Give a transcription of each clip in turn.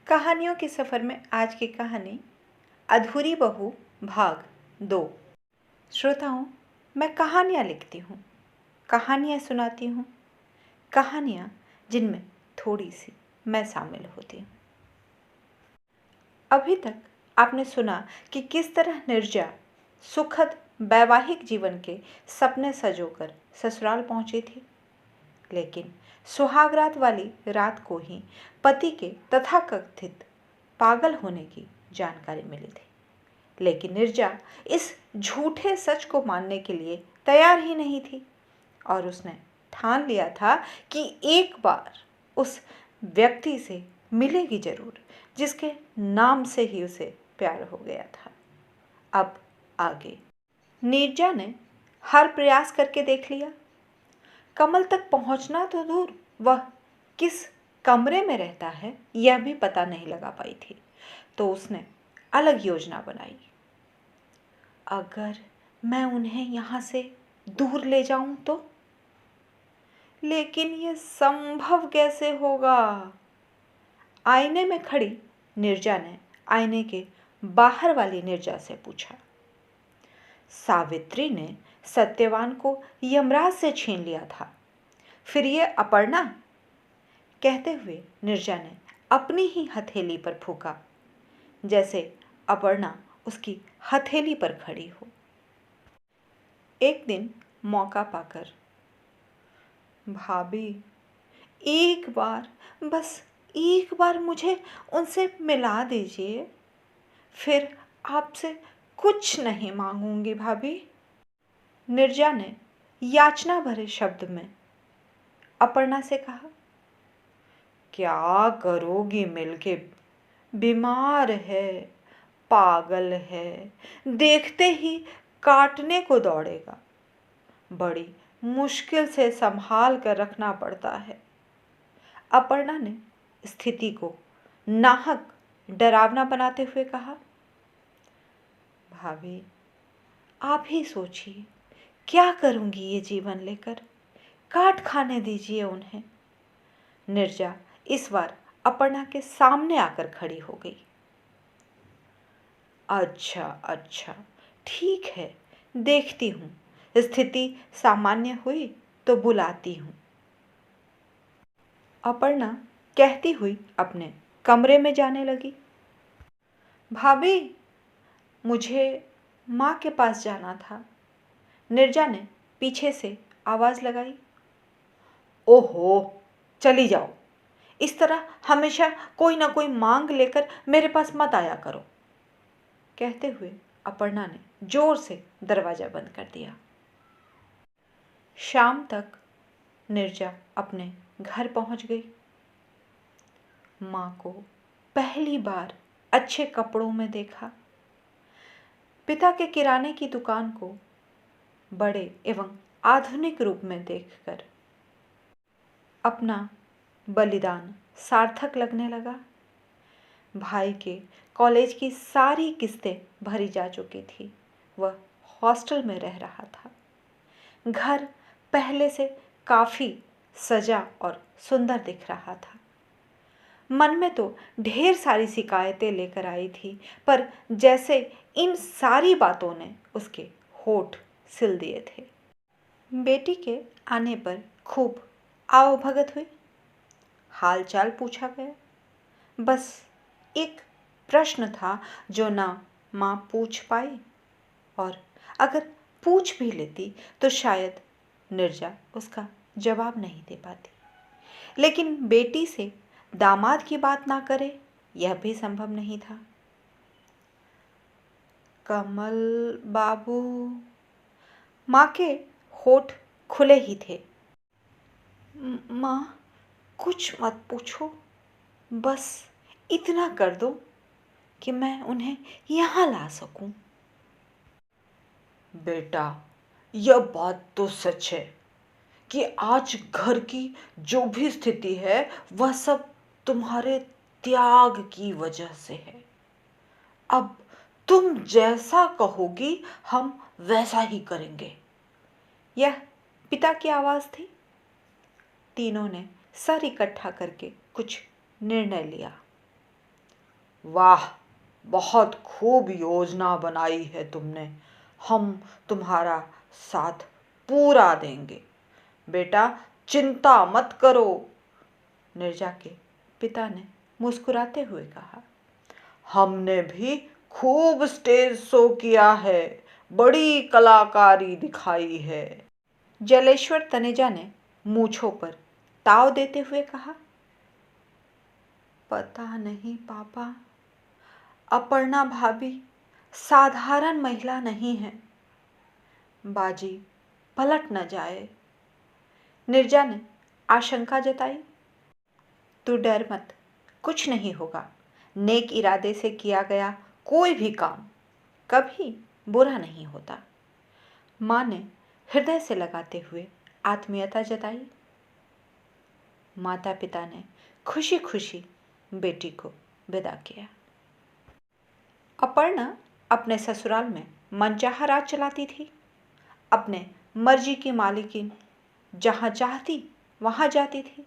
कहानियों के सफ़र में आज की कहानी अधूरी बहू भाग 2। श्रोताओं, मैं कहानियाँ लिखती हूँ, कहानियाँ सुनाती हूँ, कहानियाँ जिनमें थोड़ी सी मैं शामिल होती हूँ। अभी तक आपने सुना कि किस तरह निर्जा सुखद वैवाहिक जीवन के सपने संजोकर ससुराल पहुंची थी, लेकिन सुहागरात वाली रात को ही पति के तथाकथित पागल होने की जानकारी मिली थी। लेकिन निर्जा इस झूठे सच को मानने के लिए तैयार ही नहीं थी और उसने ठान लिया था कि एक बार उस व्यक्ति से मिलेगी जरूर जिसके नाम से ही उसे प्यार हो गया था। अब आगे निर्जा ने हर प्रयास करके देख लिया। कमल तक पहुंचना तो दूर, वह किस कमरे में रहता है यह भी पता नहीं लगा पाई थी। तो उसने अलग योजना बनाई। अगर मैं उन्हें यहाँ से दूर ले जाऊं तो? लेकिन यह संभव कैसे होगा? आईने में खड़ी निर्जा ने आईने के बाहर वाली निर्जा से पूछा। सावित्री ने सत्यवान को यमराज से छीन लिया था, फिर ये अपर्णा? कहते हुए निर्जा ने अपनी ही हथेली पर फूंका, जैसे अपर्णा उसकी हथेली पर खड़ी हो। एक दिन मौका पाकर, भाभी एक बार, बस एक बार मुझे उनसे मिला दीजिए, फिर आपसे कुछ नहीं मांगूंगी भाभी। निर्जा ने याचना भरे शब्द में अपर्णा से कहा। क्या करोगी मिलके? बीमार है, पागल है, देखते ही काटने को दौड़ेगा। बड़ी मुश्किल से संभाल कर रखना पड़ता है। अपर्णा ने स्थिति को नाहक डरावना बनाते हुए कहा। भाभी आप ही सोचिए, क्या करूंगी ये जीवन लेकर? काट खाने दीजिए उन्हें। निर्जा इस बार अपर्णा के सामने आकर खड़ी हो गई। अच्छा, ठीक है, देखती हूँ, स्थिति सामान्य हुई तो बुलाती हूँ। अपर्णा कहती हुई अपने कमरे में जाने लगी। भाभी मुझे माँ के पास जाना था, निर्जा ने पीछे से आवाज़ लगाई। ओहो, चली जाओ, इस तरह हमेशा कोई ना कोई मांग लेकर मेरे पास मत आया करो। कहते हुए अपर्णा ने जोर से दरवाजा बंद कर दिया। शाम तक निर्जा अपने घर पहुंच गई। माँ को पहली बार अच्छे कपड़ों में देखा। पिता के किराने की दुकान को बड़े एवं आधुनिक रूप में देखकर अपना बलिदान सार्थक लगने लगा। भाई के कॉलेज की सारी किस्तें भरी जा चुकी थी। वह हॉस्टल में रह रहा था। घर पहले से काफ़ी सजा और सुंदर दिख रहा था। मन में तो ढेर सारी शिकायतें लेकर आई थी, पर जैसे इन सारी बातों ने उसके होठ सिल दिए थे। बेटी के आने पर खूब आवभगत हुई। हाल चाल पूछा गया। बस एक प्रश्न था जो ना माँ पूछ पाई, और अगर पूछ भी लेती तो शायद निर्जा उसका जवाब नहीं दे पाती। लेकिन बेटी से दामाद की बात ना करे यह भी संभव नहीं था। कमल बाबू, माँ के होठ खुले ही थे। माँ कुछ मत पूछो, बस इतना कर दो कि मैं उन्हें यहाँ ला सकूं। बेटा, यह बात तो सच है कि आज घर की जो भी स्थिति है वह सब तुम्हारे त्याग की वजह से है। अब तुम जैसा कहोगी हम वैसा ही करेंगे। यह पिता की आवाज़ थी। तीनों ने सर इकट्ठा करके कुछ निर्णय लिया। वाह, बहुत खूब योजना बनाई है तुमने। हम तुम्हारा साथ पूरा देंगे। बेटा, चिंता मत करो, नीरजा के पिता ने मुस्कुराते हुए कहा। हमने भी खूब स्टेज शो किया है, बड़ी कलाकारी दिखाई है, जलेश्वर तनेजा ने मूंछों पर ताव देते हुए कहा। पता नहीं पापा, अपर्णा भाभी साधारण महिला नहीं है, बाजी पलट न जाए, नीरजा ने आशंका जताई। तू डर मत, कुछ नहीं होगा। नेक इरादे से किया गया कोई भी काम कभी बुरा नहीं होता, माँ ने हृदय से लगाते हुए आत्मीयता जताई। माता पिता ने खुशी खुशी बेटी को विदा किया। अपर्णा अपने ससुराल में मनचाहा राज चलाती थी। अपने मर्जी की मालिकिन, जहाँ चाहती वहाँ जाती थी।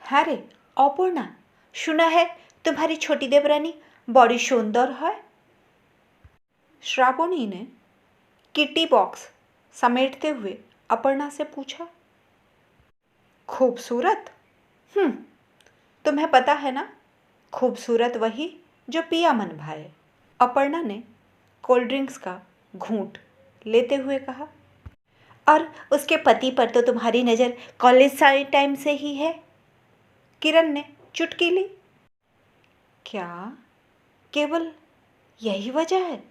अरे अपर्णा, सुना है तुम्हारी छोटी देवरानी बड़ी सुंदर है, श्रावणी ने किटी बॉक्स समेटते हुए अपर्णा से पूछा। खूबसूरत? तुम्हें पता है ना, खूबसूरत वही जो पिया मन भाए, अपर्णा ने कोल्ड ड्रिंक्स का घूंट लेते हुए कहा। और उसके पति पर तो तुम्हारी नज़र कॉलेज टाइम से ही है, किरण ने चुटकी ली। क्या केवल यही वजह है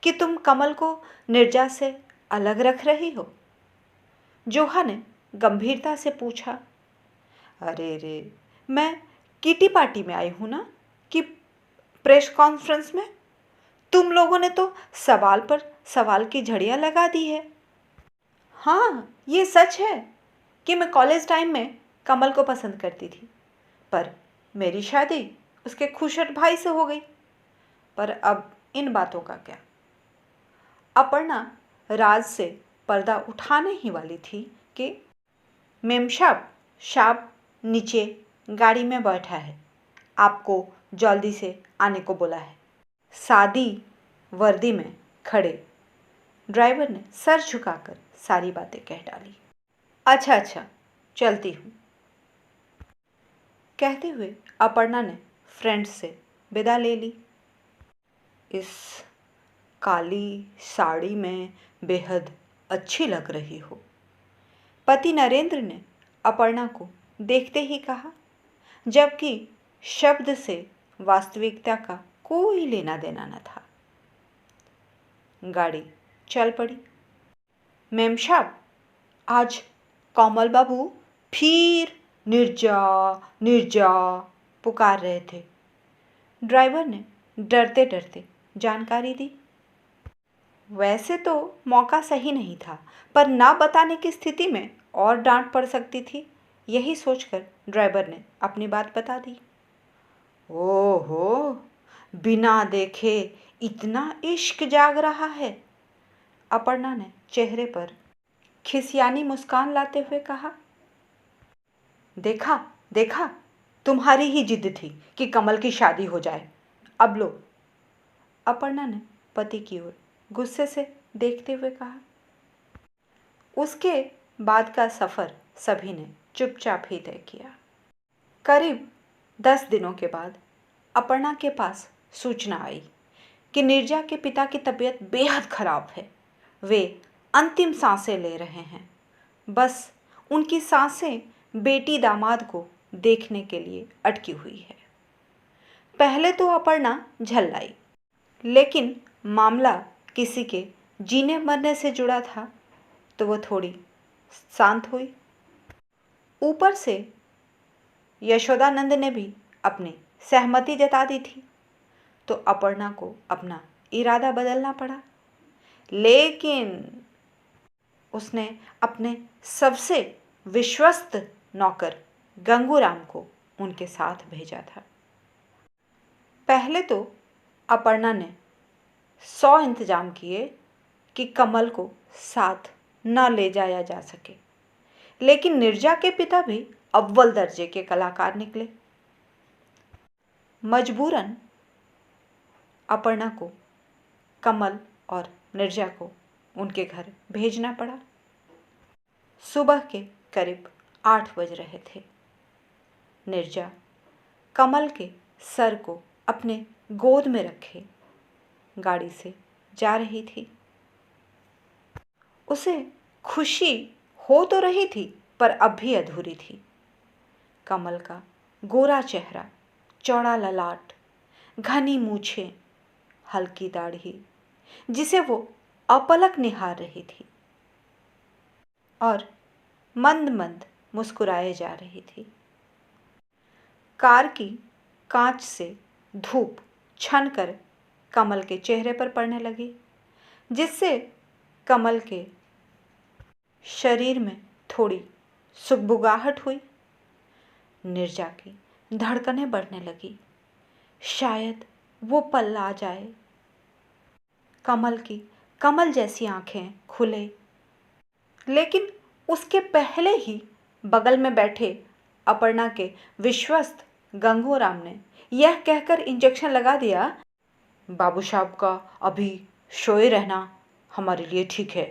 कि तुम कमल को नीरजा से अलग रख रही हो? जोहा ने गंभीरता से पूछा। अरे रे, मैं किटी पार्टी में आई हूं ना कि प्रेस कॉन्फ्रेंस में? तुम लोगों ने तो सवाल पर सवाल की झड़ियां लगा दी है। हाँ, ये सच है कि मैं कॉलेज टाइम में कमल को पसंद करती थी, पर मेरी शादी उसके खुशट भाई से हो गई। पर अब इन बातों का क्या? अपर्णा राज से पर्दा उठाने ही वाली थी कि मेमसाब साहब नीचे गाड़ी में बैठा है, आपको जल्दी से आने को बोला है। सादी वर्दी में खड़े ड्राइवर ने सर झुकाकर सारी बातें कह डाली। अच्छा अच्छा, चलती हूँ, कहते हुए अपर्णा ने फ्रेंड्स से विदा ले ली। इस काली साड़ी में बेहद अच्छी लग रही हो, पति नरेंद्र ने अपर्णा को देखते ही कहा, जबकि शब्द से वास्तविकता का कोई लेना देना न था। गाड़ी चल पड़ी। मेम साहब, आज कोमल बाबू फिर नीरजा नीरजा पुकार रहे थे, ड्राइवर ने डरते डरते जानकारी दी। वैसे तो मौका सही नहीं था, पर ना बताने की स्थिति में और डांट पड़ सकती थी, यही सोचकर ड्राइवर ने अपनी बात बता दी। ओहो, बिना देखे इतना इश्क जाग रहा है, अपर्णा ने चेहरे पर खिसियानी मुस्कान लाते हुए कहा। देखा देखा, तुम्हारी ही जिद थी कि कमल की शादी हो जाए, अब लो, अपर्णा ने पति की ओर गुस्से से देखते हुए कहा। उसके बाद का सफ़र सभी ने चुपचाप ही तय किया। करीब 10 दिनों के बाद अपर्णा के पास सूचना आई कि नीरजा के पिता की तबीयत बेहद खराब है। वे अंतिम सांसें ले रहे हैं। बस उनकी सांसें बेटी दामाद को देखने के लिए अटकी हुई है। पहले तो अपर्णा झल्लाई, लेकिन मामला किसी के जीने मरने से जुड़ा था तो वो थोड़ी शांत हुई। ऊपर से यशोदानंद ने भी अपनी सहमति जता दी थी, तो अपर्णा को अपना इरादा बदलना पड़ा। लेकिन उसने अपने सबसे विश्वस्त नौकर गंगूराम को उनके साथ भेजा था। पहले तो अपर्णा ने 100 इंतजाम किए कि कमल को साथ न ले जाया जा सके, लेकिन नीरजा के पिता भी अव्वल दर्जे के कलाकार निकले। मजबूरन अपर्णा को कमल और निर्जा को उनके घर भेजना पड़ा। सुबह के करीब 8 बज रहे थे। निर्जा कमल के सर को अपने गोद में रखे गाड़ी से जा रही थी। उसे खुशी हो तो रही थी पर अब भी अधूरी थी। कमल का गोरा चेहरा, चौड़ा ललाट, घनी मूछें, हल्की दाढ़ी जिसे वो अपलक निहार रही थी और मंद मंद मुस्कुराए जा रही थी। कार की कांच से धूप छन कर कमल के चेहरे पर पड़ने लगी, जिससे कमल के शरीर में थोड़ी सुगबुगाहट हुई। निर्जा की धड़कनें बढ़ने लगी। शायद वो पल आ जाए। कमल की कमल जैसी आंखें खुले, लेकिन उसके पहले ही बगल में बैठे अपर्णा के विश्वस्त गंगूराम ने यह कहकर इंजेक्शन लगा दिया, बाबू साहब का अभी सोए रहना हमारे लिए ठीक है।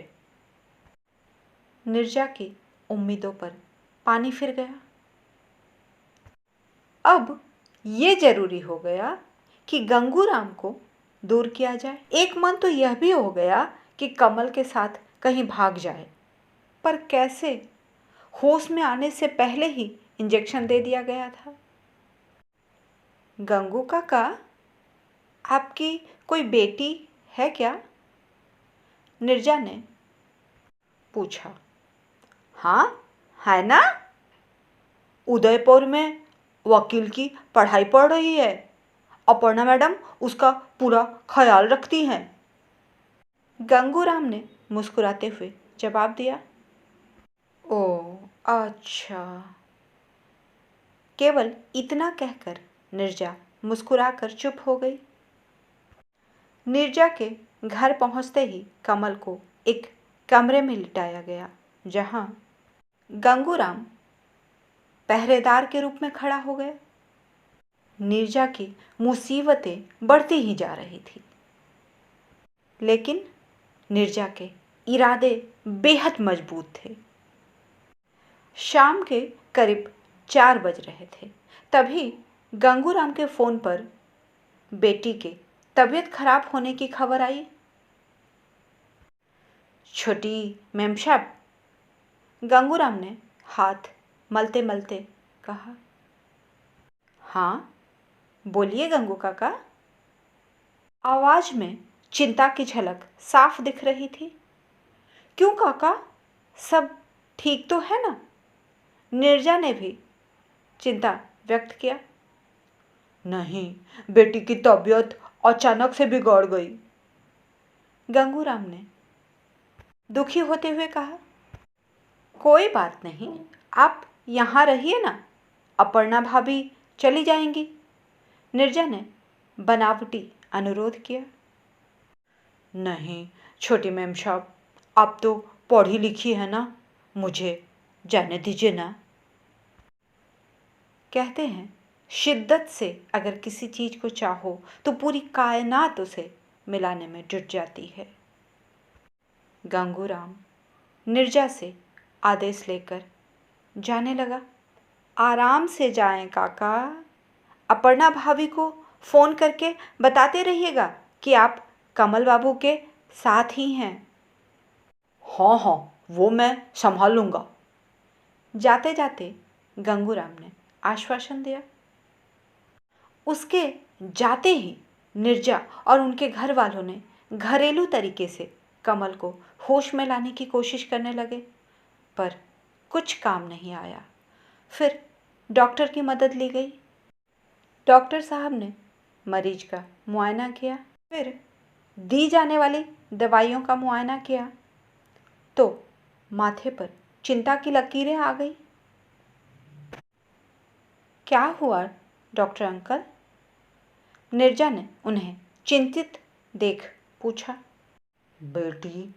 निर्जा की उम्मीदों पर पानी फिर गया। अब ये जरूरी हो गया कि गंगूराम को दूर किया जाए। एक मन तो यह भी हो गया कि कमल के साथ कहीं भाग जाए, पर कैसे? होश में आने से पहले ही इंजेक्शन दे दिया गया था। गंगू काका, आपकी कोई बेटी है क्या? निर्जा ने पूछा। हाँ, है ना। उदयपुर में वकील की पढ़ाई पढ़ रही है। अपर्णा मैडम उसका पूरा ख्याल रखती हैं। गंगूराम ने मुस्कुराते हुए जवाब दिया। ओह, अच्छा। केवल इतना कहकर निर्जा मुस्कुराकर चुप हो गई। निर्जा के घर पहुंचते ही कमल को एक कमरे में लिटाया गया, जहां गंगूराम पहरेदार के रूप में खड़ा हो गया। निर्जा की मुसीबतें बढ़ती ही जा रही थी, लेकिन निर्जा के इरादे बेहद मजबूत थे। शाम के करीब 4 बज रहे थे। तभी गंगूराम के फ़ोन पर बेटी के तबीयत खराब होने की खबर आई। छोटी मेम साहब, गंगूराम ने हाथ मलते मलते कहा। हाँ, बोलिए गंगू काका। आवाज में चिंता की झलक साफ दिख रही थी। क्यों काका, सब ठीक तो है ना? निर्जा ने भी चिंता व्यक्त किया। नहीं, बेटी की तबीयत अचानक से बिगड़ गई, गंगूराम ने दुखी होते हुए कहा। कोई बात नहीं, आप यहाँ रहिए ना, अपर्णा भाभी चली जाएंगी, निर्जा ने बनावटी अनुरोध किया। नहीं छोटी मैम साहब, आप तो पढ़ी लिखी है ना, मुझे जाने दीजिए ना। कहते हैं शिद्दत से अगर किसी चीज़ को चाहो तो पूरी कायनात उसे मिलाने में जुट जाती है। गंगूराम निर्जा से आदेश लेकर जाने लगा। आराम से जाएं काका। अपर्णा भाभी को फ़ोन करके बताते रहिएगा कि आप कमल बाबू के साथ ही हैं। हाँ हाँ, वो मैं संभाल लूँगा, जाते जाते गंगूराम ने आश्वासन दिया। उसके जाते ही निर्जा और उनके घर वालों ने घरेलू तरीके से कमल को होश में लाने की कोशिश करने लगे, पर कुछ काम नहीं आया। फिर डॉक्टर की मदद ली गई। डॉक्टर साहब ने मरीज का मुआयना किया, फिर दी जाने वाली दवाइयों का मुआयना किया तो माथे पर चिंता की लकीरें आ गई। क्या हुआ डॉक्टर अंकल? निर्जा ने उन्हें चिंतित देख पूछा। बेटी,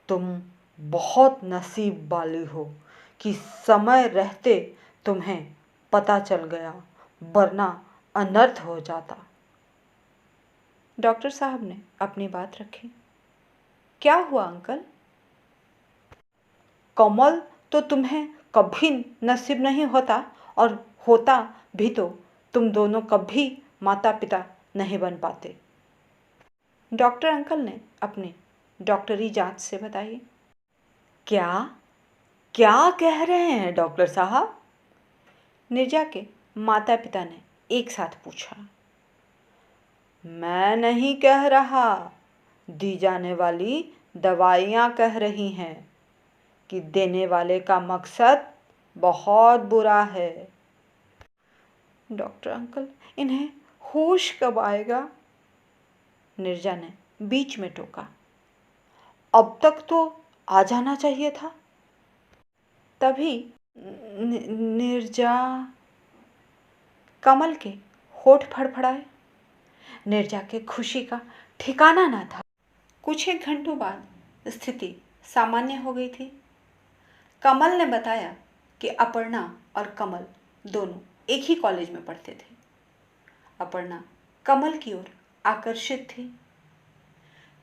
तुम बहुत नसीब वाली हो कि समय रहते तुम्हें पता चल गया, वरना अनर्थ हो जाता। डॉक्टर साहब ने अपनी बात रखी। क्या हुआ अंकल? कमल तो तुम्हें कभी नसीब नहीं होता, और होता भी तो तुम दोनों कभी माता पिता नहीं बन पाते। डॉक्टर अंकल ने अपनी डॉक्टरी जांच से बताई। क्या क्या कह रहे हैं डॉक्टर साहब? नीरजा के माता पिता ने एक साथ पूछा। मैं नहीं कह रहा, दी जाने वाली दवाइयाँ कह रही हैं कि देने वाले का मकसद बहुत बुरा है। डॉक्टर अंकल, इन्हें होश कब आएगा? नीरजा ने बीच में टोका। अब तक तो आ जाना चाहिए था। तभी नीरजा, कमल के होठ फड़फड़ाए। नीरजा के खुशी का ठिकाना ना था। कुछ एक घंटों बाद स्थिति सामान्य हो गई थी। कमल ने बताया कि अपर्णा और कमल दोनों एक ही कॉलेज में पढ़ते थे। अपर्णा कमल की ओर आकर्षित थी।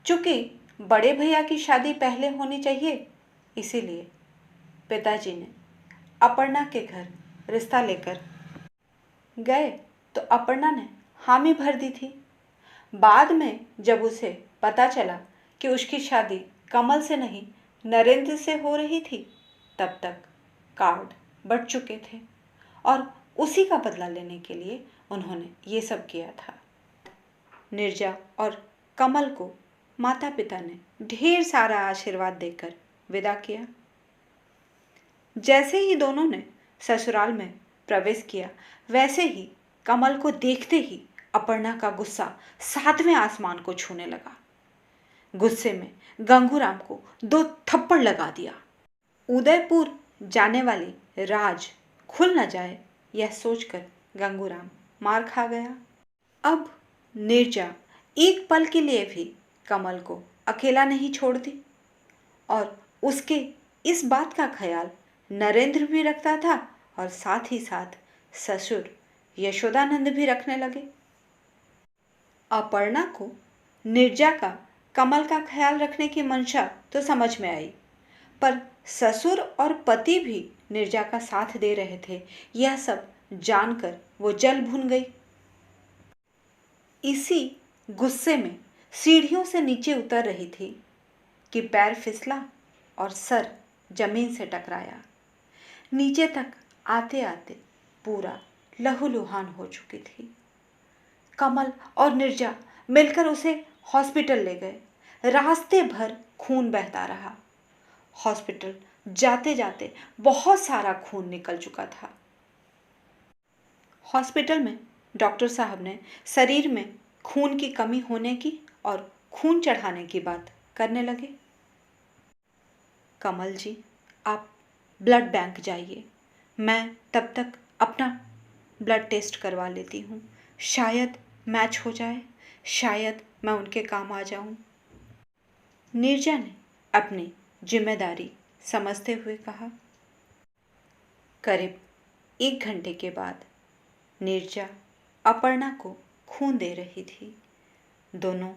चूंकि बड़े भैया की शादी पहले होनी चाहिए, इसीलिए पिताजी ने अपर्णा के घर रिश्ता लेकर गए तो अपर्णा ने हामी भर दी थी। बाद में जब उसे पता चला कि उसकी शादी कमल से नहीं नरेंद्र से हो रही थी, तब तक कार्ड बढ़ चुके थे और उसी का बदला लेने के लिए उन्होंने ये सब किया था। नीरजा और कमल को माता पिता ने ढेर सारा आशीर्वाद देकर विदा किया। जैसे ही दोनों ने ससुराल में प्रवेश किया, वैसे ही कमल को देखते ही अपर्णा का गुस्सा 7वें आसमान को छूने लगा। गुस्से में गंगूराम को 2 थप्पड़ लगा दिया। उदयपुर जाने वाली राज खुल न जाए, यह सोचकर गंगूराम मार खा गया। अब नीरजा एक पल के लिए भी कमल को अकेला नहीं छोड़ती, और उसके इस बात का ख्याल नरेंद्र भी रखता था और साथ ही साथ ससुर यशोदानंद भी रखने लगे। अपर्णा को नीरजा का कमल का ख्याल रखने की मंशा तो समझ में आई, पर ससुर और पति भी नीरजा का साथ दे रहे थे, यह सब जानकर वो जल भुन गई। इसी गुस्से में सीढ़ियों से नीचे उतर रही थी कि पैर फिसला और सर जमीन से टकराया। नीचे तक आते आते पूरा लहूलुहान हो चुकी थी। कमल और नीरजा मिलकर उसे हॉस्पिटल ले गए। रास्ते भर खून बहता रहा। हॉस्पिटल जाते जाते बहुत सारा खून निकल चुका था। हॉस्पिटल में डॉक्टर साहब ने शरीर में खून की कमी होने की और खून चढ़ाने की बात करने लगे। कमल जी, आप ब्लड बैंक जाइए, मैं तब तक अपना ब्लड टेस्ट करवा लेती हूँ। शायद मैच हो जाए, शायद मैं उनके काम आ जाऊँ। नीरजा ने अपनी जिम्मेदारी समझते हुए कहा। करीब 1 घंटे के बाद नीरजा अपर्णा को खून दे रही थी। दोनों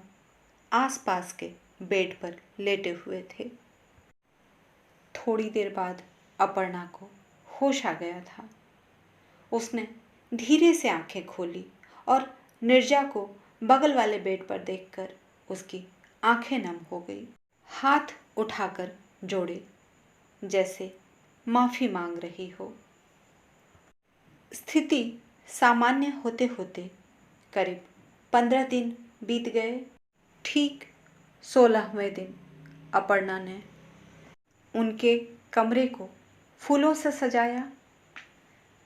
आसपास के बेड पर लेटे हुए थे। थोड़ी देर बाद अपर्णा को होश आ गया था। उसने धीरे से आंखें खोली और नीरजा को बगल वाले बेड पर देखकर उसकी आंखें नम हो गई। हाथ उठाकर जोड़े, जैसे माफी मांग रही हो। स्थिति सामान्य होते होते करीब 15 दिन बीत गए। ठीक 16वें दिन अपर्णा ने उनके कमरे को फूलों से सजाया।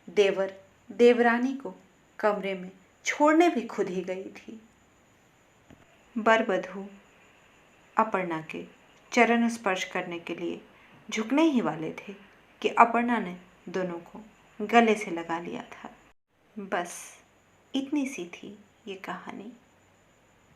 देवर देवरानी को कमरे में छोड़ने भी खुद ही गई थी। वर-वधू अपर्णा के चरण स्पर्श करने के लिए झुकने ही वाले थे कि अपर्णा ने दोनों को गले से लगा लिया था। बस इतनी सी थी ये कहानी।